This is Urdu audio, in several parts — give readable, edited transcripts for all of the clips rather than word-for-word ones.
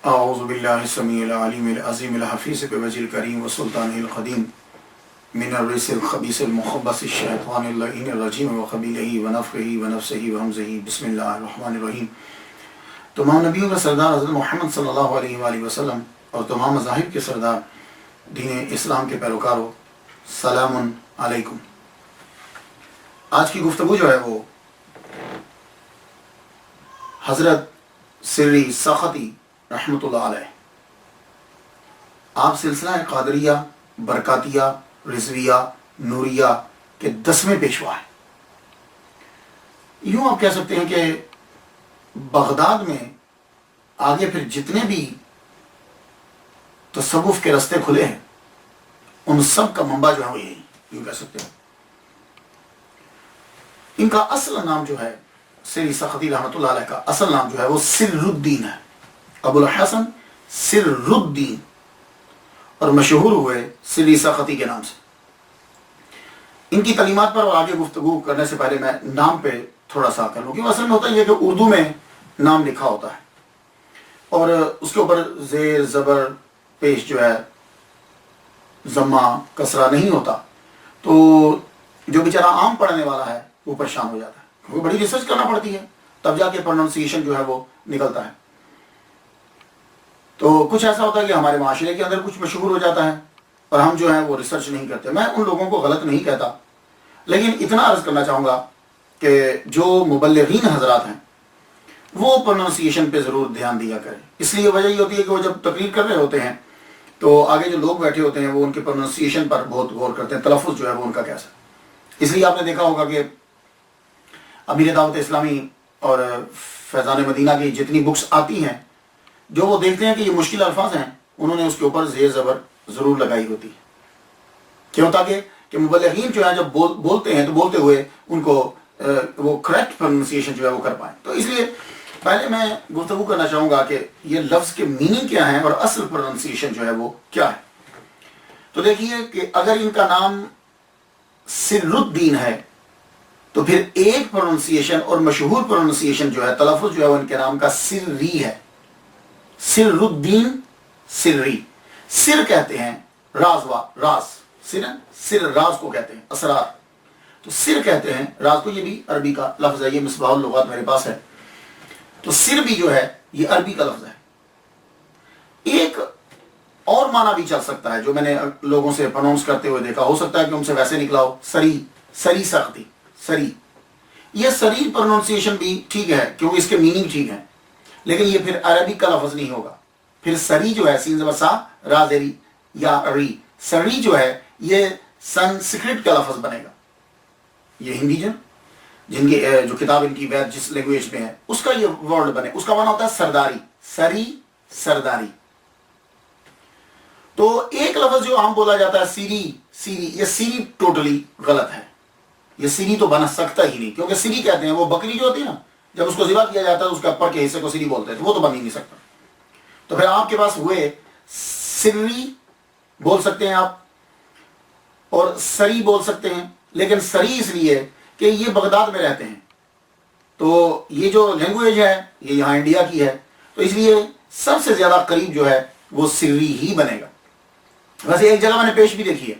اعوذ باللہ السمیع العلیم العظیم الحفیظ بوجہ الکریم وسلطانہ القدیم من الرجس الخبیث المخبث الشیطان اللعین الرجیم وقبیلہ ونفخہ ونفثہ وہمزہ بسم اللہ الرحمن الرحیم۔ تمام نبیوں کا سردار حضرت محمد صلی اللہ علیہ وآلہ وسلم اور تمام مذاہب کے سردار دین اسلام کے پیروکاروں، سلام علیکم۔ آج کی گفتگو جو ہے وہ حضرت سری سختی رحمۃ اللہ علیہ، آپ سلسلہ قادریہ، برکاتیہ، رضویہ، نوریہ کے 10ویں پیشوا ہیں۔ یوں آپ کہہ سکتے ہیں کہ بغداد میں آگے پھر جتنے بھی تصوف کے رستے کھلے ہیں ان سب کا منبع جو ہے وہ یہی، یوں کہہ سکتے ہیں۔ ان کا اصل نام جو ہے سری سختی رحمۃ اللہ علیہ کا اصل نام جو ہے وہ سر الدین ہے، ابو الحسن سر الدین، اور مشہور ہوئے سری سختی کے نام سے۔ ان کی تعلیمات پر اور آگے گفتگو کرنے سے پہلے میں نام پہ تھوڑا سا کر لوں، کیونکہ اصل میں ہوتا ہے یہ کہ اردو میں نام لکھا ہوتا ہے اور اس کے اوپر زیر زبر پیش جو ہے ضمہ کسرہ نہیں ہوتا، تو جو بیچارہ عام پڑھنے والا ہے وہ پریشان ہو جاتا ہے، کیونکہ بڑی ریسرچ کرنا پڑتی ہے تب جا کے پروننسیشن جو ہے وہ نکلتا ہے۔ تو کچھ ایسا ہوتا ہے کہ ہمارے معاشرے کے اندر کچھ مشہور ہو جاتا ہے اور ہم جو ہے وہ ریسرچ نہیں کرتے۔ میں ان لوگوں کو غلط نہیں کہتا، لیکن اتنا عرض کرنا چاہوں گا کہ جو مبلغین حضرات ہیں وہ پروننسیشن پہ ضرور دھیان دیا کریں۔ اس لیے وجہ یہ ہوتی ہے کہ وہ جب تقریر کر رہے ہوتے ہیں تو آگے جو لوگ بیٹھے ہوتے ہیں وہ ان کے پروننسیشن پر بہت غور کرتے ہیں، تلفظ جو ہے وہ ان کا کیسا۔ اس لیے آپ نے دیکھا ہوگا کہ امیر دعوت اسلامی اور فیضان مدینہ کی جتنی بکس آتی ہیں، جو وہ دیکھتے ہیں کہ یہ مشکل الفاظ ہیں، انہوں نے اس کے اوپر زیر زبر ضرور لگائی ہوتی ہے، کیوں؟ تاکہ کہ مبلغین جو ہیں جب بولتے ہیں تو بولتے ہوئے ان کو وہ کریکٹ پروننسیشن جو ہے وہ کر پائیں۔ تو اس لیے پہلے میں گفتگو کرنا چاہوں گا کہ یہ لفظ کے میننگ کیا ہیں اور اصل پروننسیشن جو ہے وہ کیا ہے۔ تو دیکھیے کہ اگر ان کا نام سر الدین ہے تو پھر ایک پروننسیشن اور مشہور پروننسیشن جو ہے، تلفظ جو ہے وہ ان کے نام کا سری ہے، سر الدین سری۔ سر کہتے ہیں راز، سر راز کو کہتے ہیں، اسرار، تو سر کہتے ہیں راز کو۔ یہ بھی عربی کا لفظ ہے، یہ مصباح اللغات میرے پاس ہے۔ تو سر بھی جو ہے یہ عربی کا لفظ ہے۔ ایک اور معنی بھی چل سکتا ہے جو میں نے لوگوں سے پروننس کرتے ہوئے دیکھا، ہو سکتا ہے کہ ان سے ویسے نکلا ہو، سری سختی، سری۔ یہ سری پروننسیشن بھی ٹھیک ہے کیونکہ اس کے میننگ ٹھیک ہے، لیکن یہ پھر عربی کا لفظ نہیں ہوگا۔ پھر سری جو ہے سین زبر سا را زری یا ری، سری جو ہے یہ سنسکرت کا لفظ بنے گا۔ یہ ہندی جن کی جو کتاب ان کی وید جس لینگویج میں ہے اس کا یہ ورڈ بنے، اس کا معنی ہوتا ہے سرداری، سری سرداری۔ تو ایک لفظ جو عام بولا جاتا ہے سیری، یہ سیری ٹوٹلی غلط ہے، یہ سیری تو بن سکتا ہی نہیں، کیونکہ سیری کہتے ہیں وہ بکری جو ہوتی ہے نا، جب اس کو ذبح کیا جاتا ہے اس کے اوپر کے حصے کو سری بولتے ہیں، تو وہ تو بن ہی نہیں سکتا۔ تو پھر آپ کے پاس ہوئے سری بول سکتے ہیں آپ اور سری بول سکتے ہیں، لیکن سری اس لیے کہ یہ بغداد میں رہتے ہیں، تو یہ جو لینگویج ہے یہ یہاں انڈیا کی ہے، تو اس لیے سب سے زیادہ قریب جو ہے وہ سری ہی بنے گا۔ ویسے ایک جگہ میں نے پیش بھی دیکھی ہے،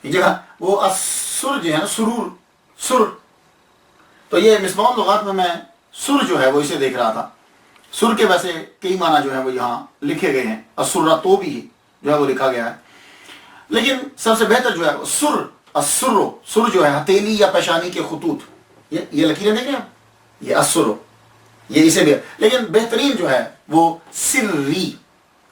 ایک جگہ وہ اسر جو ہے نا، سرور، سر، تو یہ مصباح اللغات میں سر جو ہے وہ اسے دیکھ رہا تھا۔ سر کے ویسے کئی معنی جو ہیں وہ یہاں لکھے گئے ہیں، اسرہ تو بھی جو ہے وہ لکھا گیا ہے، لیکن سب سے بہتر جو ہے سر، اسرو، سر جو ہے ہتھیلی یا پیشانی کے خطوط، یہ لکیریں دیکھیں آپ، یہ اسرو، یہ اسے بھی، لیکن بہترین جو ہے وہ سری،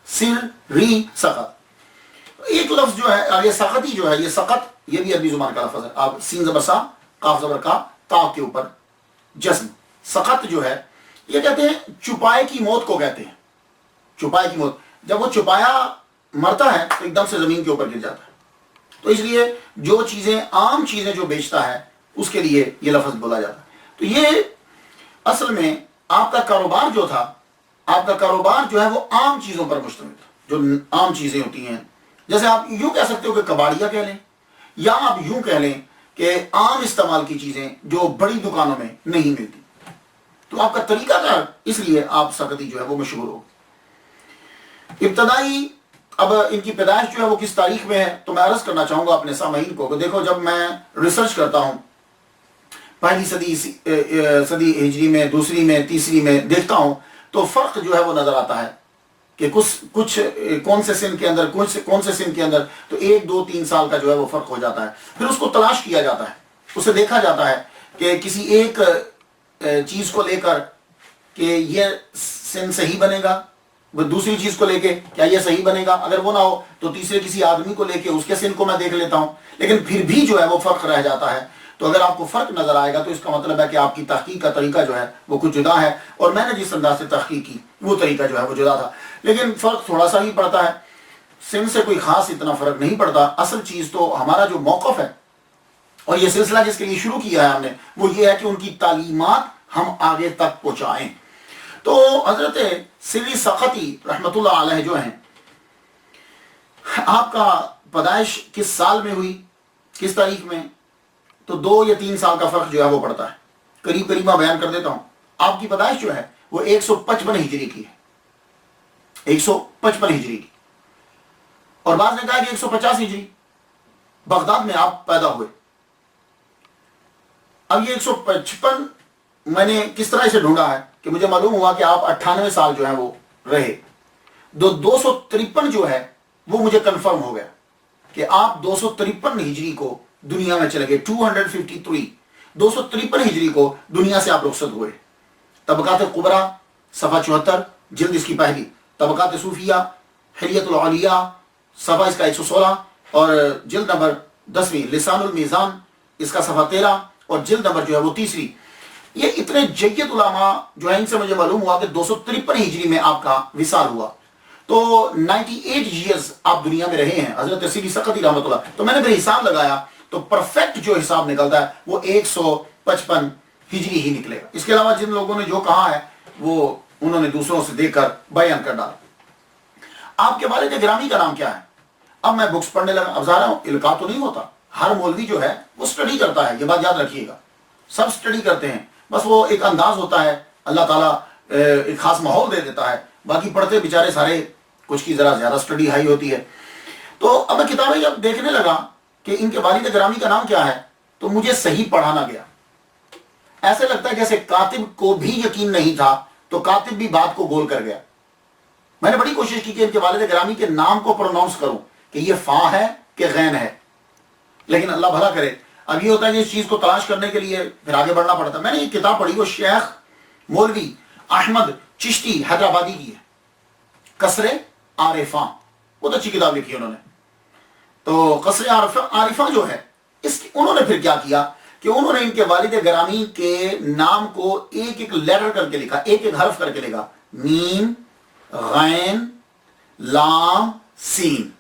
سری سقط۔ ایک لفظ جو ہے آگے سقطی جو ہے، یہ سقط یہ بھی عربی زبان کا لفظ ہے، آپ سین زبر سا قاف زبر کا تا کے اوپر جزم، سقط جو ہے یہ کہتے ہیں چھپائے کی موت کو کہتے ہیں، چھپائے کی موت، جب وہ چھپایا مرتا ہے تو ایک دم سے زمین کے اوپر گر جاتا ہے۔ تو اس لیے جو چیزیں عام چیزیں جو بیچتا ہے اس کے لیے یہ لفظ بولا جاتا ہے۔ تو یہ اصل میں آپ کا کاروبار جو تھا، آپ کا کاروبار جو ہے وہ عام چیزوں پر مشتمل تھا، جو عام چیزیں ہوتی ہیں، جیسے آپ یوں کہہ سکتے ہو کہ کباڑیا کہہ لیں، یا آپ یوں کہہ لیں کہ عام استعمال کی چیزیں جو بڑی دکانوں میں نہیں ملتی۔ تو آپ کا طریقہ کار اس لیے آپ سقطی جو ہے وہ مشہور ہو. ابتدائی اب ان کی پیدائش جو ہے وہ کس تاریخ میں ہے تو میں عرض کرنا چاہوں گا اپنے سامعین کو کہ دیکھو جب میں ریسرچ کرتا ہوں پہلی صدی ہجری میں، دوسری میں، تیسری میں دیکھتا ہوں تو فرق جو ہے وہ نظر آتا ہے کہ کچھ کون سے سن کے اندر کون سے سن کے اندر تو 1 2 3 سال کا جو ہے وہ فرق ہو جاتا ہے. پھر اس کو تلاش کیا جاتا ہے، اسے دیکھا جاتا ہے کہ کسی ایک چیز کو لے کر کہ یہ سن صحیح بنے گا، وہ دوسری چیز کو لے کے کیا یہ صحیح بنے گا، اگر وہ نہ ہو تو تیسرے کسی آدمی کو لے کے اس کے سن کو میں دیکھ لیتا ہوں، لیکن پھر بھی جو ہے وہ فرق رہ جاتا ہے. تو اگر آپ کو فرق نظر آئے گا تو اس کا مطلب ہے کہ آپ کی تحقیق کا طریقہ جو ہے وہ کچھ جدا ہے، اور میں نے جس انداز سے تحقیق کی وہ طریقہ جو ہے وہ جدا تھا. لیکن فرق تھوڑا سا ہی پڑتا ہے، سن سے کوئی خاص اتنا فرق نہیں پڑتا. اصل چیز تو ہمارا جو موقف ہے اور یہ سلسلہ جس کے لیے شروع کیا ہے ہم نے وہ یہ ہے کہ ان کی تعلیمات ہم آگے تک پہنچائیں. تو حضرت سری سقطی رحمۃ اللہ علیہ جو ہیں، آپ کا پیدائش کس سال میں ہوئی، کس تاریخ میں، تو 2 یا 3 سال کا فرق جو ہے وہ پڑتا ہے. قریب قریب میں بیان کر دیتا ہوں. آپ کی پیدائش جو ہے وہ 155 ہجری کی ہے، 155 ہجری کی، اور بعض نے کہا کہ 150 ہجری. بغداد میں آپ پیدا ہوئے. اب یہ 155 میں نے کس طرح اسے ڈھونڈا ہے کہ مجھے معلوم ہوا کہ آپ 98 سال جو ہیں وہ رہے. 253 جو ہے وہ مجھے کنفرم ہو گیا کہ آپ 253 ہجری کو دنیا میں چلے گئے. 253 ہجری کو دنیا سے آپ رخصت ہوئے. طبقات قبرا صفحہ 74 جلد اس کی پہلی، طبقات صوفیہ حلیت العلیہ صفحہ اس کا 116 اور جلد نمبر 10ویں، لسان المیزان اس کا صفحہ 13 اور جلد نمبر جو ہے وہ 3. یہ اتنے جید علماء جو ہیں ان سے مجھے معلوم ہوا کہ 253 ہجری میں آپ کا وصال ہوا. تو 98 ایئرز آپ دنیا میں رہے ہیں حضرت سری سقطی رحمۃ اللہ. تو میں نے پھر حساب لگایا تو پرفیکٹ جو حساب نکلتا ہے وہ 155 ہجری ہی نکلے گا. اس کے علاوہ جن لوگوں نے جو کہا ہے وہ انہوں نے دوسروں سے دیکھ کر بیان کر ڈالا. آپ کے والد گرامی کا نام کیا ہے؟ اب میں بکس پڑھنے لگا. اب ظاہر القاء تو نہیں ہوتا، ہر مولوی جو ہے وہ سٹڈی کرتا ہے، یہ بات یاد رکھیے گا. سب سٹڈی کرتے ہیں، بس وہ ایک انداز ہوتا ہے، اللہ تعالیٰ ایک خاص ماحول دے دیتا ہے. باقی پڑھتے بیچارے سارے کچھ کی ذرا زیادہ سٹڈی ہائی ہوتی ہے. تو اب میں کتابیں جب دیکھنے لگا کہ ان کے والد گرامی کا نام کیا ہے تو مجھے صحیح پڑھانا گیا. ایسے لگتا ہے جیسے کاتب کو بھی یقین نہیں تھا تو کاتب بھی بات کو گول کر گیا. میں نے بڑی کوشش کی کہ ان کے والد گرامی کے نام کو پروناؤنس کروں کہ یہ فا ہے کہ غین ہے، لیکن اللہ بھلا کرے. اب یہ ہوتا ہے کہ اس چیز کو تلاش کرنے کے لیے پھر آگے بڑھنا پڑتا. میں نے یہ کتاب پڑھی، وہ شیخ مولوی احمد چشتی حیدرآبادی کی ہے، قصر عارفاں. بہت اچھی کتاب لکھی انہوں نے. تو قصر عارفاں جو ہے انہوں نے پھر کیا کیا کہ انہوں نے ان کے والد گرامی کے نام کو ایک ایک لیٹر کر کے لکھا، ایک ایک حرف کر کے لکھا. میم، غین، لام، سین.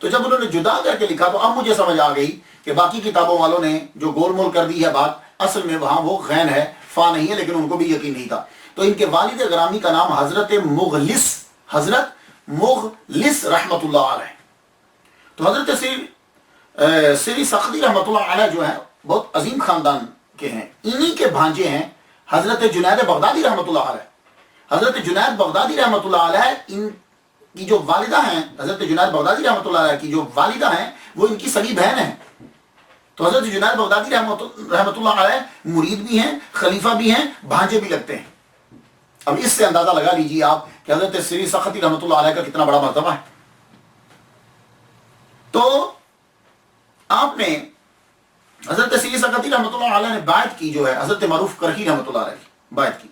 تو جب انہوں نے جدا کر کے لکھا تو اب مجھے سمجھ آ گئی کہ باقی کتابوں والوں نے جو گول مول کر دی ہے بات، اصل میں وہاں وہ غین ہے، فا نہیں ہے، لیکن ان کو بھی یقین نہیں تھا. تو ان کے والد گرامی کا نام حضرت مغلس رحمۃ اللہ علیہ. تو حضرت سری سقطی رحمۃ اللہ علیہ جو ہیں بہت عظیم خاندان کے ہیں. انہی کے بھانجے ہیں حضرت جنید بغدادی رحمۃ اللہ علیہ. حضرت جنید بغدادی رحمۃ اللہ علیہ ان کی جو والدہ ہیں، حضرت جنید بغدادی رحمۃ اللہ علیہ کی جو والدہ ہیں وہ ان کی سگی بہن ہیں. تو حضرت جنید بغدادی رحمۃ اللہ علیہ مرید بھی ہیں، خلیفہ بھی ہیں، بھانجے بھی لگتے ہیں. اب اس سے اندازہ لگا لیجیے آپ کہ حضرت سری سقطی رحمۃ اللہ علیہ کا کتنا بڑا مرتبہ ہے. تو آپ نے حضرت سری سقطی رحمۃ اللہ علیہ نے بیعت کی جو ہے حضرت معروف کرخی رحمۃ اللہ علیہ کی بیعت کی.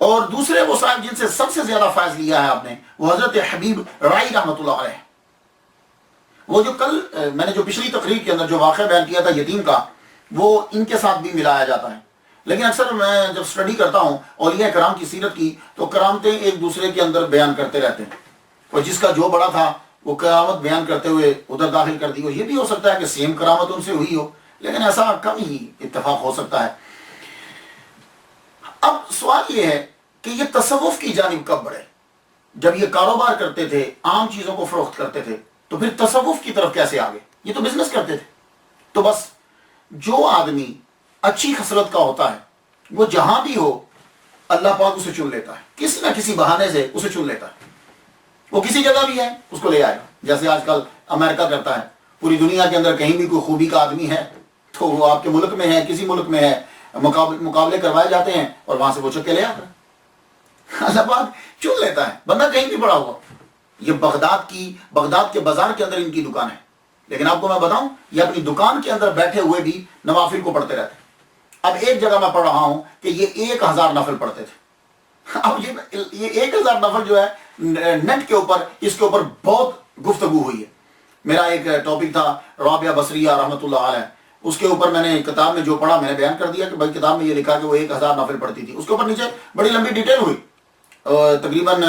اور دوسرے وہ صاحب جن سے سب سے زیادہ فائز لیا ہے آپ نے وہ حضرت حبیب رائی رحمۃ اللہ علیہ. وہ جو کل میں نے جو پچھلی تقریر کے اندر جو واقعہ بیان کیا تھا یتیم کا، وہ ان کے ساتھ بھی ملایا جاتا ہے. لیکن اکثر میں جب سٹڈی کرتا ہوں اولیاء کرام کی سیرت کی تو کرامتیں ایک دوسرے کے اندر بیان کرتے رہتے ہیں، اور جس کا جو بڑا تھا وہ کرامت بیان کرتے ہوئے ادھر داخل کر دی ہو. یہ بھی ہو سکتا ہے کہ سیم کرامت ان سے ہوئی ہو، لیکن ایسا کم ہی اتفاق ہو سکتا ہے. اب سوال یہ ہے کہ یہ تصوف کی جانب کب بڑھے؟ جب یہ کاروبار کرتے تھے، عام چیزوں کو فروخت کرتے تھے، تو پھر تصوف کی طرف کیسے آگے؟ یہ تو بزنس کرتے تھے. تو بس جو آدمی اچھی خصلت کا ہوتا ہے وہ جہاں بھی ہو اللہ پاک اسے چن لیتا ہے، کسی نہ کسی بہانے سے اسے چن لیتا ہے. وہ کسی جگہ بھی ہے اس کو لے آئے گا. جیسے آج کل امریکہ کرتا ہے، پوری دنیا کے اندر کہیں بھی کوئی خوبی کا آدمی ہے تو وہ آپ کے ملک میں ہے، کسی ملک میں ہے، مقابلے کروائے جاتے ہیں اور وہاں سے وہ چک کے لے آتا ہے. اللہ پاک چن لیتا ہے، بندہ کہیں بھی پڑا ہوا. یہ بغداد کے بازار کے اندر ان کی دکان ہے، لیکن آپ کو میں بتاؤں یہ اپنی دکان کے اندر بیٹھے ہوئے بھی نوافل کو پڑھتے رہتے ہیں. اب ایک جگہ میں پڑھ رہا ہوں کہ یہ 1000 نفل پڑھتے تھے. اب یہ 1000 نفل جو ہے نیٹ کے اوپر، اس کے اوپر بہت گفتگو ہوئی ہے. میرا ایک ٹاپک تھا رابعہ بصریہ رحمۃ اللہ علیہ، اس کے اوپر میں نے کتاب میں جو پڑھا میں نے بیان کر دیا کہ بھائی کتاب میں یہ لکھا کہ وہ 1000 نفل پڑھتی تھی. اس کے اوپر نیچے بڑی لمبی ڈیٹیل ہوئی، تقریباً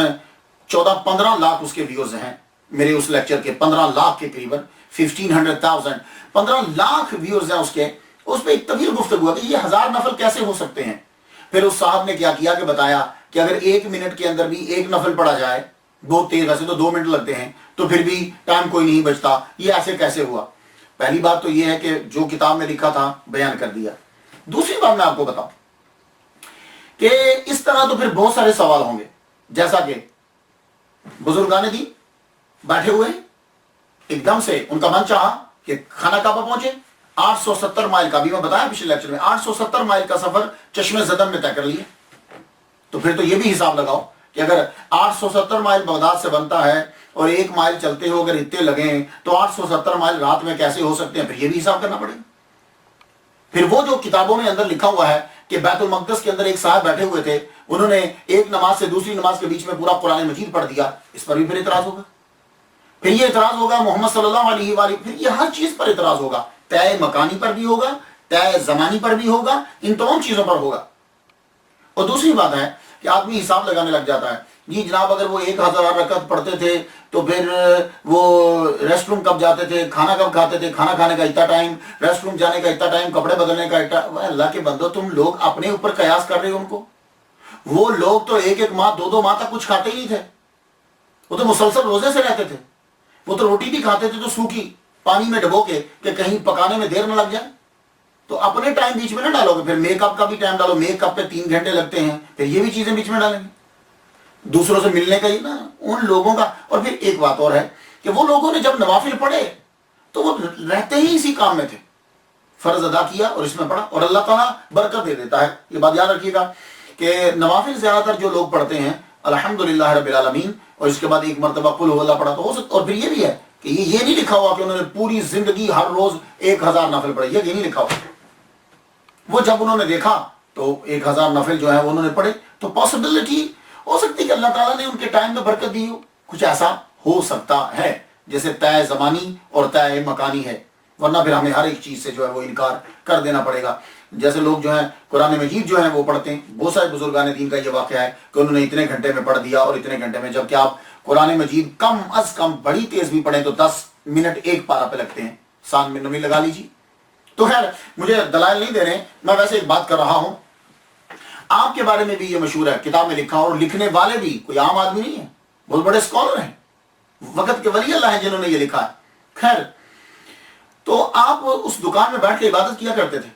14-15 لاکھ اس کے ویوز ہیں میرے اس لیکچر کے، 15 لاکھ کے قریباً 15 لاکھ ویوز ہیں اس کے. اس پہ ایک طویل گفتگو ہے کہ یہ 1000 نفل کیسے ہو سکتے ہیں. پھر اس صاحب نے کیا کیا کہ بتایا کہ اگر 1 منٹ کے اندر بھی ایک نفل پڑھا جائے، بہت تیز، ویسے تو 2 منٹ لگتے ہیں، تو پھر بھی ٹائم کوئی نہیں بچتا. یہ ایسے کیسے ہوا؟ پہلی بات تو یہ ہے کہ جو کتاب میں لکھا تھا بیان کر دیا. دوسری بات میں آپ کو بتاؤں کہ اس طرح تو پھر بہت سارے سوال ہوں گے، جیسا کہ بزرگان دین بیٹھے ہوئے ہیں، ایک دم سے ان کا من چاہا کہ خانہ کعبہ پہنچے. 870 مائل کا، بھی میں بتایا پچھلے لیکچر میں، 870 مائل کا سفر چشمے زدن میں طے کر لیے. تو پھر تو یہ بھی حساب لگاؤ کہ اگر 870 مائل بغداد سے بنتا ہے اور 1 مائل چلتے ہو اگر اتنے لگیں تو 870 مائل رات میں کیسے ہو سکتے ہیں؟ پھر یہ بھی حساب کرنا پڑے گا. پھر وہ جو کتابوں میں اندر لکھا ہوا ہے کہ بیت المقدس کے اندر ایک صاحب بیٹھے ہوئے تھے، انہوں نے ایک نماز سے دوسری نماز کے بیچ میں پورا قرآن مجید پڑھ دیا، اس پر بھی پھر اعتراض ہوگا. پھر یہ اعتراض ہوگا محمد صلی اللہ علیہ وآلہ، پھر یہ ہر چیز پر اعتراض ہوگا. طے مکانی پر بھی ہوگا، طے زمانی پر بھی ہوگا، ان تمام چیزوں پر ہوگا. اور دوسری بات ہے کہ آدمی حساب لگانے لگ جاتا ہے، جی جناب اگر وہ 1000 رکعت پڑھتے تھے تو پھر وہ ریسٹ روم کب جاتے تھے، کھانا کب کھاتے تھے، کھانا کھانے کا اتنا ٹائم، ریسٹ روم جانے کا اتنا ٹائم، کپڑے بدلنے کا اتنا. اللہ کے بندو، تم لوگ اپنے اوپر قیاس کر رہے ہو ان کو. وہ لوگ تو 1 ماہ 2 ماہ تک کچھ کھاتے ہی نہیں تھے، وہ تو مسلسل روزے سے رہتے تھے. وہ تو روٹی بھی کھاتے تھے تو سوکھی پانی میں ڈبو کے کہ کہیں پکانے میں دیر نہ لگ جائے. تو اپنے ٹائم بیچ میں نہ ڈالو گے. پھر میک اپ کا بھی ٹائم ڈالو، میک اپ پہ 3 گھنٹے لگتے ہیں، پھر یہ بھی چیزیں بیچ میں ڈالیں گے. دوسروں سے ملنے کا ہی نا ان لوگوں کا. اور پھر ایک بات اور ہے کہ وہ لوگوں نے جب نوافل پڑھے تو وہ رہتے ہی اسی کام میں تھے، فرض ادا کیا اور اس میں پڑھا، اور اللہ تعالیٰ برکت دے دیتا ہے. یہ بات یاد رکھیے گا کہ نوافل زیادہ تر جو لوگ پڑھتے ہیں الحمدللہ رب العالمین، اور اس کے بعد ایک مرتبہ قل هو اللہ پڑھا تو ہو سکتا. اور پھر یہ بھی ہے کہ یہ نہیں لکھا ہوا کہ انہوں نے پوری زندگی ہر روز 1000 نفل پڑھے، یہ نہیں لکھا ہوا. وہ جب انہوں نے دیکھا تو 1000 نفل جو ہے وہ انہوں نے پڑھے. تو پاسبلٹی ہو سکتی کہ اللہ تعالیٰ نے ان کے ٹائم میں برکت دی ہو، کچھ ایسا ہو سکتا ہے. جیسے طے زمانی اور طے مکانی ہے، ورنہ پھر ہمیں ہر ایک چیز سے جو ہے وہ انکار کر دینا پڑے گا. جیسے لوگ جو ہیں قرآن مجید جو ہیں وہ پڑھتے ہیں، بہت سارے بزرگان دین کا یہ واقعہ ہے کہ انہوں نے اتنے گھنٹے میں پڑھ دیا اور اتنے گھنٹے میں، جبکہ آپ قرآن مجید کم از کم بڑی تیز بھی پڑھیں تو 10 منٹ ایک پارہ پہ لگتے ہیں. 7 منٹ میں لگا لیجیے. تو خیر مجھے دلائل نہیں دے رہے، میں ویسے ایک بات کر رہا ہوں. آپ کے بارے میں بھی یہ مشہور ہے، کتاب میں لکھا، اور لکھنے والے بھی کوئی عام آدمی نہیں ہے، بہت بڑے اسکالر ہیں، وقت کے ولی اللہ ہیں جنہوں نے یہ لکھا ہے. خیر تو آپ اس دکان میں بیٹھ کے عبادت کیا کرتے تھے.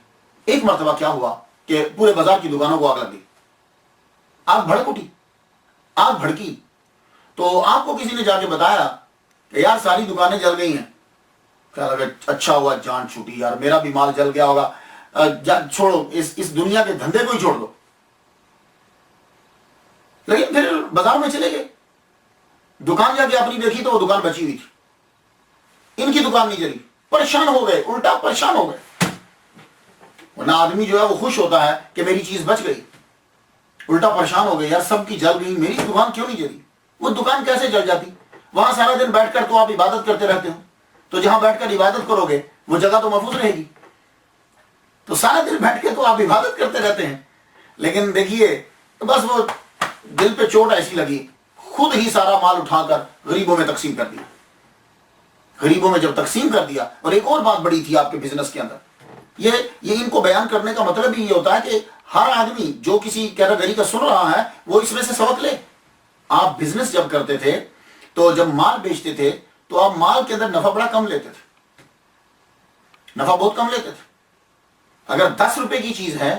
ایک مرتبہ کیا ہوا کہ پورے بازار کی دکانوں کو آگ لگ گئی، آگ بھڑک اٹھی، آگ بھڑکی. تو آپ کو کسی نے جا کے بتایا کہ یار ساری دکانیں جل گئی ہیں. کیا لگا اچھا ہوا جان چھوٹی، یار میرا بھی مال جل گیا ہوگا، چھوڑو اس دنیا کے دھندے کو ہی چھوڑ دو. لیکن پھر بازار میں چلے گئے، دکان جا کے اپنی دیکھی تو وہ دکان بچی ہوئی تھی، ان کی دکان نہیں جلی. پریشان ہو گئے، الٹا پریشان ہو گئے. ورنہ آدمی جو ہے وہ خوش ہوتا ہے کہ میری چیز بچ گئی، الٹا پریشان ہو گئے، یار سب کی جل گئی، میری دکان کیوں نہیں جلی؟ وہ دکان کیسے جل جاتی؟ وہاں سارا دن بیٹھ کر تو آپ عبادت کرتے رہتے ہو، تو جہاں بیٹھ کر عبادت کرو گے وہ جگہ تو محفوظ رہے گی. تو سارا دن بیٹھ کے تو آپ عبادت کرتے رہتے ہیں، لیکن دیکھیے بس وہ دل پہ چوٹ ایسی لگی، خود ہی سارا مال اٹھا کر غریبوں میں تقسیم کر دیا. غریبوں میں جب تقسیم کر دیا، اور ایک اور بات بڑی تھی آپ کے بزنس کے اندر، یہ ان کو بیان کرنے کا مطلب ہی یہ ہوتا ہے کہ ہر آدمی جو کسی کیٹیگری کا سن رہا ہے وہ اس میں سے سبق لے. آپ بزنس جب کرتے تھے تو جب مال بیچتے تھے تو آپ مال کے اندر نفع بڑا کم لیتے تھے، نفع بہت کم لیتے تھے. اگر 10 روپے کی چیز ہے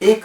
1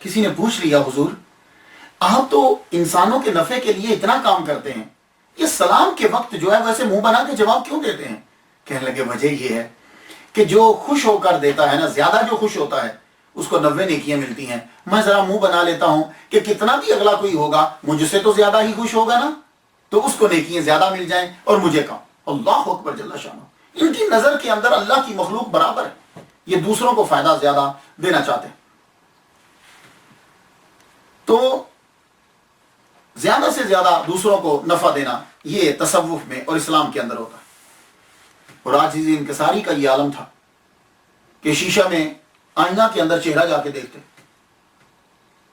کسی نے پوچھ لیا حضور آپ تو انسانوں کے نفع کے لیے اتنا کام کرتے ہیں، یہ سلام کے وقت جو ہے ویسے منہ بنا کے جواب کیوں دیتے ہیں؟ کہنے لگے وجہ یہ ہے کہ جو خوش ہو کر دیتا ہے نا، زیادہ جو خوش ہوتا ہے اس کو 90 نیکیاں ملتی ہیں، میں ذرا منہ بنا لیتا ہوں کہ کتنا بھی اگلا کوئی ہوگا مجھ سے تو زیادہ ہی خوش ہوگا نا، تو اس کو نیکیاں زیادہ مل جائیں اور مجھے کم۔ اللہ اکبر جل شانہ، ان کی نظر کے اندر اللہ کی مخلوق برابر ہے، یہ دوسروں کو فائدہ زیادہ دینا چاہتے ہیں۔ تو زیادہ سے زیادہ دوسروں کو نفع دینا یہ تصوف میں اور اسلام کے اندر ہوتا ہے۔ اور عاجزی انکساری کا یہ عالم تھا کہ شیشہ میں آئینہ کے اندر چہرہ جا کے دیکھتے۔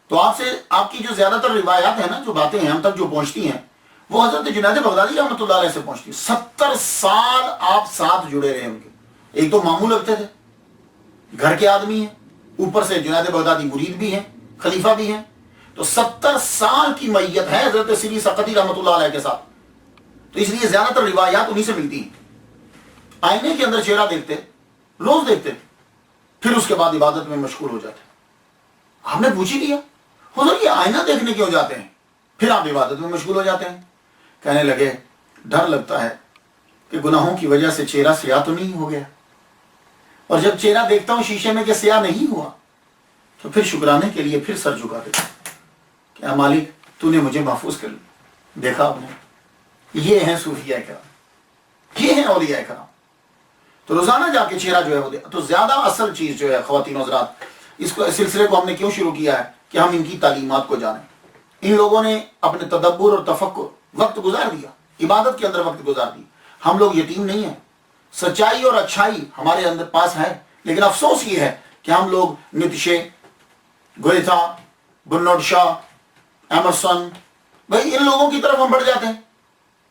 تو آپ کی جو زیادہ تر روایات ہیں نا، جو باتیں ہیں ہم تک جو پہنچتی ہیں، وہ حضرت جنید بغدادی رحمۃ اللہ علیہ سے پہنچتی ہیں۔ 70 سال آپ ساتھ جڑے رہے ان کے، ایک تو ماموں لگتے تھے، گھر کے آدمی ہیں، اوپر سے جنید بغدادی مرید بھی ہیں، خلیفہ بھی ہیں، تو 70 سال کی میت ہے حضرت سری سقطی رحمۃ اللہ علیہ کے ساتھ۔ تو اس لیے زیادہ تر روایات انہی سے ملتی ہیں۔ آئینے کے اندر چہرہ دیکھتے، روز دیکھتے، پھر اس کے بعد عبادت میں مشغول ہو جاتے۔ آپ نے پوچھ ہی لیا حضور یہ آئینہ دیکھنے کیوں جاتے ہیں، پھر آپ عبادت میں مشغول ہو جاتے ہیں؟ کہنے لگے ڈر لگتا ہے کہ گناہوں کی وجہ سے چہرہ سیاہ تو نہیں ہو گیا، اور جب چہرہ دیکھتا ہوں شیشے میں کہ سیاہ نہیں ہوا تو پھر شکرانے کے لیے پھر سر جھکا دیتا کہ مالک تو نے مجھے محفوظ کر لیا۔ دیکھا آپ نے، یہ ہیں صوفیاء کرام، یہ ہیں اولیاء کرام۔ تو روزانہ جا کے چہرہ جو ہے وہ دے۔ تو زیادہ اصل چیز جو ہے خواتین و حضرات، اس سلسلے کو ہم نے کیوں شروع کیا ہے کہ ہم ان کی تعلیمات کو جانیں۔ ان لوگوں نے اپنے تدبر اور تفکر وقت گزار دیا، عبادت کے اندر وقت گزار دی۔ ہم لوگ یتیم نہیں ہیں، سچائی اور اچھائی ہمارے اندر پاس ہے، لیکن افسوس یہ ہے کہ ہم لوگ نیتشے، گویتھا، برنارڈ شاہ، ایمرسن، بھائی ان لوگوں کی طرف ہم بڑھ جاتے ہیں۔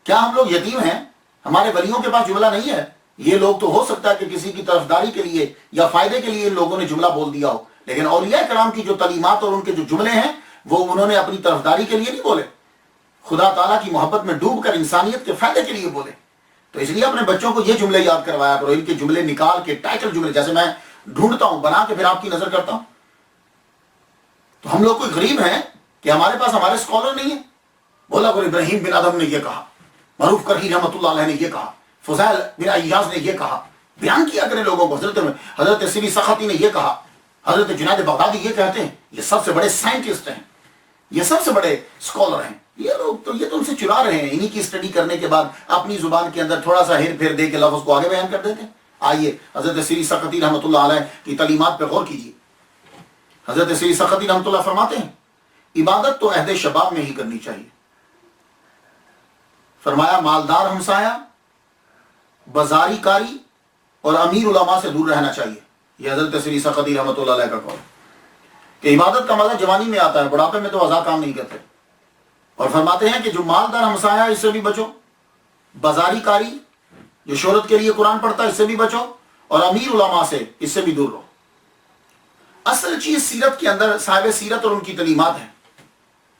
کیا ہم لوگ یتیم ہیں؟ ہمارے ولیوں کے پاس جملہ نہیں ہے؟ یہ لوگ تو ہو سکتا ہے کہ کسی کی طرفداری کے لیے یا فائدے کے لیے ان لوگوں نے جملہ بول دیا ہو، لیکن اولیاء کرام کی جو تعلیمات اور ان کے جو جملے ہیں وہ انہوں نے اپنی طرفداری کے لیے نہیں بولے، خدا تعالیٰ کی محبت میں ڈوب کر انسانیت کے فائدے کے لیے بولے۔ تو اس لیے اپنے بچوں کو یہ جملے یاد کروایا کرو، ان کے جملے نکال کے ٹائٹل جملے جیسے میں ڈھونڈتا ہوں بنا کے پھر آپ کی نظر کرتا ہوں۔ تو ہم لوگ کوئی غریب ہیں کہ ہمارے پاس ہمارے اسکالر نہیں ہیں؟ بولا کرو ابراہیم بن ادم نے یہ کہا، معروف کرہی رحمۃ اللہ علیہ نے یہ کہا، فضائل بن ایاز نے یہ کہا، بیان کیا کرے لوگوں کو۔ حضرت سری سختی نے یہ کہا، حضرت جنید بغدادی یہ کہتے ہیں، یہ سب سے بڑے سائنٹسٹ ہیں، یہ سب سے بڑے اسکالر ہیں۔ یہ لوگ تو یہ تو ان سے چرا رہے ہیں، انہی کی اسٹڈی کرنے کے بعد اپنی زبان کے اندر تھوڑا سا ہیر پھیر دے کے لفظ کو آگے بیان کر دیتے ہیں۔ آئیے حضرت سری سختی رحمۃ اللہ علیہ کی تعلیمات پہ غور کیجیے۔ حضرت سری سختی رحمۃ اللہ فرماتے ہیں عبادت تو عہد شباب میں ہی کرنی چاہیے۔ فرمایا مالدار ہمسایہ، بازاری کاری اور امیر علماء سے دور رہنا چاہیے۔ یہ حضرت سری سختی رحمۃ اللہ علیہ کا قول کہ عبادت کا مزہ جوانی میں آتا ہے، بڑھاپے میں تو آزاد کام نہیں کرتے۔ اور فرماتے ہیں کہ جو مالدار ہمسایہ اس سے بھی بچو، بازاری کاری جو شہرت کے لیے قرآن پڑھتا ہے اس سے بھی بچو، اور امیر علماء سے اس سے بھی دور رہو۔ اصل چیز سیرت کے اندر صاحب سیرت اور ان کی تعلیمات ہیں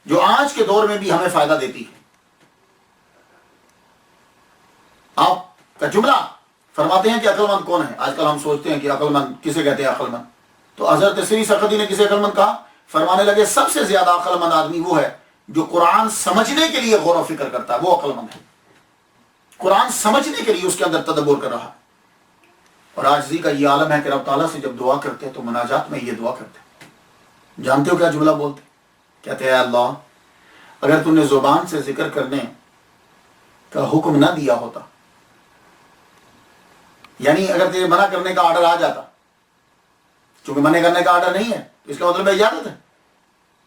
جو آج کے دور میں بھی ہمیں فائدہ دیتی ہے۔ آپ کا جملہ فرماتے ہیں کہ عقل مند کون ہے؟ آج کل ہم سوچتے ہیں کہ عقل مند کسے کہتے ہیں عقل مند؟ تو حضرت سری سختی نے کسے عقل مند کہا؟ فرمانے لگے سب سے زیادہ عقل مند آدمی وہ ہے جو قرآن سمجھنے کے لیے غور و فکر کرتا ہے، وہ عقل مند ہے۔ قرآن سمجھنے کے لیے اس کے اندر تدبر کر رہا ہے۔ اور عاجزی کا یہ عالم ہے کہ رب تعالیٰ سے جب دعا کرتے ہیں تو مناجات میں یہ دعا کرتے ہیں۔ جانتے ہو کیا جملہ بولتے؟ کہتے ہیں اللہ اگر تم نے زبان سے ذکر کرنے کا حکم نہ دیا ہوتا، یعنی اگر تیرے منع کرنے کا آرڈر آ جاتا، چونکہ منع کرنے کا آرڈر نہیں ہے اس کا مطلب اجازت ہے،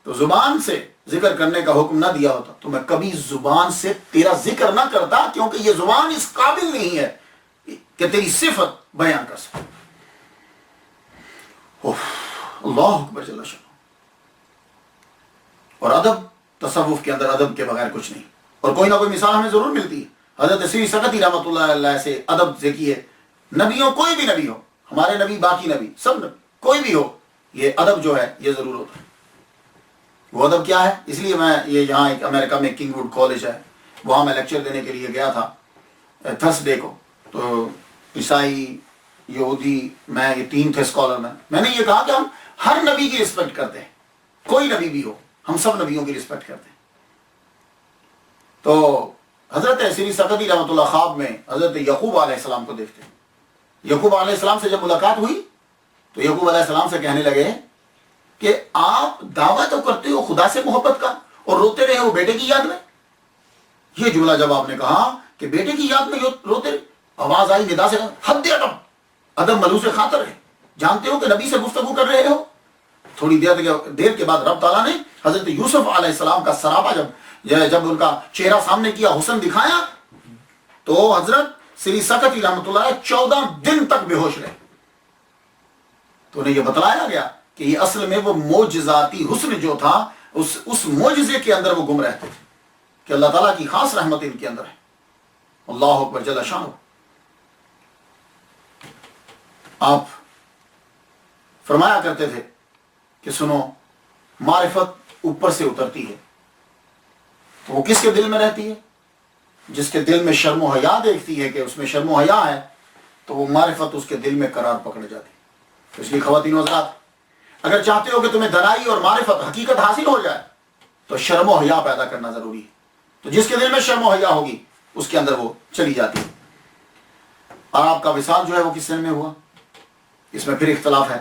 تو زبان سے ذکر کرنے کا حکم نہ دیا ہوتا تو میں کبھی زبان سے تیرا ذکر نہ کرتا، کیونکہ یہ زبان اس قابل نہیں ہے کہ تیری صفت بیان کر سکے۔ اللہ اکبر جل شانہ۔ اور ادب، تصوف کے اندر ادب کے بغیر کچھ نہیں، اور کوئی نہ کوئی مثال ہمیں ضرور ملتی ہے۔ حضرت سری سقطی رحمۃ اللہ علیہ سے ادب دیکھیے، نبیوں کوئی بھی نبی ہو، ہمارے نبی باقی نبی سب نبی کوئی بھی ہو، یہ ادب جو ہے یہ ضرور ہوتا ہے۔ وہ ادب کیا ہے؟ اس لیے میں یہ یہاں ایک امریکہ میں کنگ ووڈ کالج ہے، وہاں میں لیکچر دینے کے لیے گیا تھا تھرسڈے کو۔ تو عیسائی، یہودی، میں یہ تین تھے اسکالر میں نے یہ کہا کہ ہم ہر نبی کی رسپیکٹ کرتے ہیں، کوئی نبی بھی ہو، ہم سب نبیوں کی رسپیکٹ کرتے ہیں۔ تو حضرت سری سقطی رحمۃ اللہ خواب میں حضرت یعقوب علیہ السلام کو دیکھتے ہیں۔ یعقوب علیہ السلام سے جب ملاقات ہوئی تو یعقوب علیہ السلام سے کہنے لگے کہ آپ دعویٰ تو کرتے ہو خدا سے محبت کا اور روتے رہے ہو بیٹے کی یاد میں۔ یہ جملہ جب آپ نے کہا کہ بیٹے کی یاد میں روتے رہے، آواز آئی ندا سے، حد ادب ملوث خاطر ہے، جانتے ہو کہ نبی سے گفتگو کر رہے ہو۔ تھوڑی دیر کے بعد رب تعالیٰ نے حضرت یوسف علیہ السلام کا سراپا جب ان کا چہرہ سامنے کیا، حسن دکھایا، تو حضرت سری سقطی رحمۃ اللہ 14 دن تک بے ہوش رہے۔ تو انہیں یہ بتلایا گیا کہ یہ اصل میں وہ معجزاتی حسن جو تھا، اس معجزے کے اندر وہ گم رہتے تھے کہ اللہ تعالیٰ کی خاص رحمت ان کے اندر ہے۔ اللہ اکبر جل شانہ۔ آپ فرمایا کرتے تھے کہ سنو، معرفت اوپر سے اترتی ہے تو وہ کس کے دل میں رہتی ہے؟ جس کے دل میں شرم و حیا دیکھتی ہے کہ اس میں شرم و حیا ہے تو وہ معرفت اس کے دل میں قرار پکڑ جاتی ہے۔ تو اس لیے خواتین و حضرات، اگر چاہتے ہو کہ تمہیں دنائی اور معرفت حقیقت حاصل ہو جائے تو شرم و حیا پیدا کرنا ضروری ہے۔ تو جس کے دل میں شرم و حیا ہوگی اس کے اندر وہ چلی جاتی ہے۔ اور آپ کا وصال جو ہے وہ کس سن میں ہوا، اس میں پھر اختلاف ہے،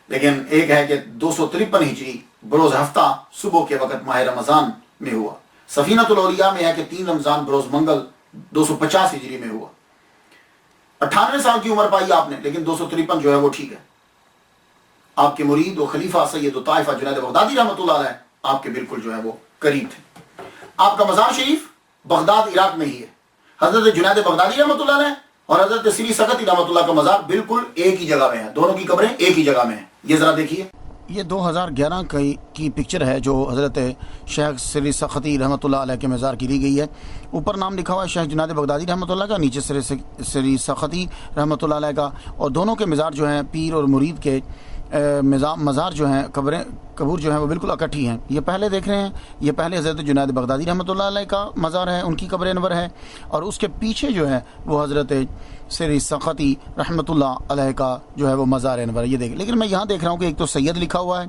لیکن ایک ہے کہ 253 ہجری بروز ہفتہ صبح کے وقت ماہ رمضان میں ہوا۔ سفینۃ الاولیاء میں ہے کہ 3 رمضان بروز منگل 250 ہجری میں ہوا۔ 98 سال کی عمر پائی آپ نے، لیکن 253 جو ہے وہ ٹھیک ہے۔ آپ کے مرید و خلیفہ سید الطائفہ جنید بغدادی رحمۃ اللہ علیہ آپ کے بالکل جو ہے وہ قریب تھے۔ آپ کا مزار شریف بغداد عراق میں ہی ہے۔ حضرت جنید بغدادی رحمۃ اللہ علیہ اور حضرت سری سقطی رحمۃ اللہ کا مزار بالکل ایک ہی جگہ میں ہے، دونوں کی قبریں ایک ہی جگہ میں ہیں۔ یہ ذرا دیکھیے، یہ 2011 کی پکچر ہے جو حضرت شیخ سری سقطی رحمۃ اللہ علیہ کے مزار کی لی گئی ہے۔ اوپر نام لکھا ہوا ہے شیخ جنید بغدادی رحمۃ اللہ کا، نیچے سری سقطی رحمۃ اللہ علیہ کا، اور دونوں کے مزار جو ہیں پیر اور مرید کے مزار جو ہیں قبور جو ہیں وہ بالکل اکٹھی ہیں۔ یہ پہلے دیکھ رہے ہیں، یہ پہلے حضرت جنید بغدادی رحمۃ اللہ علیہ کا مزار ہے، ان کی قبر انور ہے، اور اس کے پیچھے جو ہے وہ حضرت سری سقطی رحمۃ اللہ علیہ کا جو ہے وہ مزار انور ہے۔ یہ دیکھ، لیکن میں یہاں دیکھ رہا ہوں کہ ایک تو سید لکھا ہوا ہے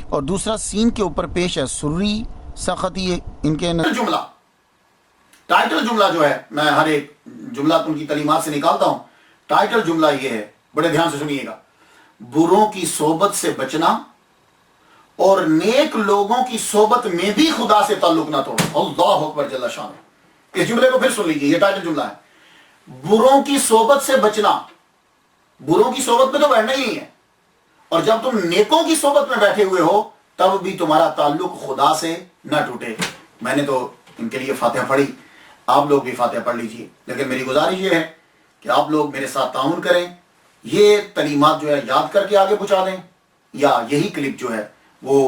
اور دوسرا سین کے اوپر پیش ہے سری سقطی۔ ان کے جملہ ٹائٹل جملہ جو ہے، میں ہر ایک جملہ ان کی تعلیمات سے نکالتا ہوں، ٹائٹل جملہ یہ ہے، بڑے دھیان سے سنیے گا، بروں کی صحبت سے بچنا اور نیک لوگوں کی صحبت میں بھی خدا سے تعلق نہ توڑنا۔ اللہ اکبر جل شانہ۔ اس جملے کو پھر سن لیجیے، یہ ٹائٹل جملہ ہے، بروں کی صحبت سے بچنا۔ بروں کی صحبت میں تو بیٹھنا ہی نہیں ہے، اور جب تم نیکوں کی صحبت میں بیٹھے ہوئے ہو تب بھی تمہارا تعلق خدا سے نہ ٹوٹے۔ میں نے تو ان کے لیے فاتحہ پڑھی، آپ لوگ بھی فاتحہ پڑھ لیجیے، لیکن میری گزارش یہ ہے کہ آپ لوگ میرے ساتھ تعاون کریں، یہ تعلیمات جو ہے یاد کر کے آگے پہنچا دیں، یا یہی کلپ جو ہے وہ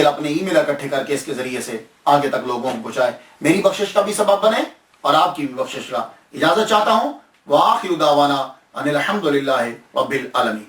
اپنے ای میل اکٹھے کر کے اس کے ذریعے سے آگے تک لوگوں کو پہنچائے، میری بخشش کا بھی سبب بنے اور آپ کی بھی بخشش کا۔ اجازت چاہتا ہوں، وآخر دعوانا ان الحمد للہ رب العالمین۔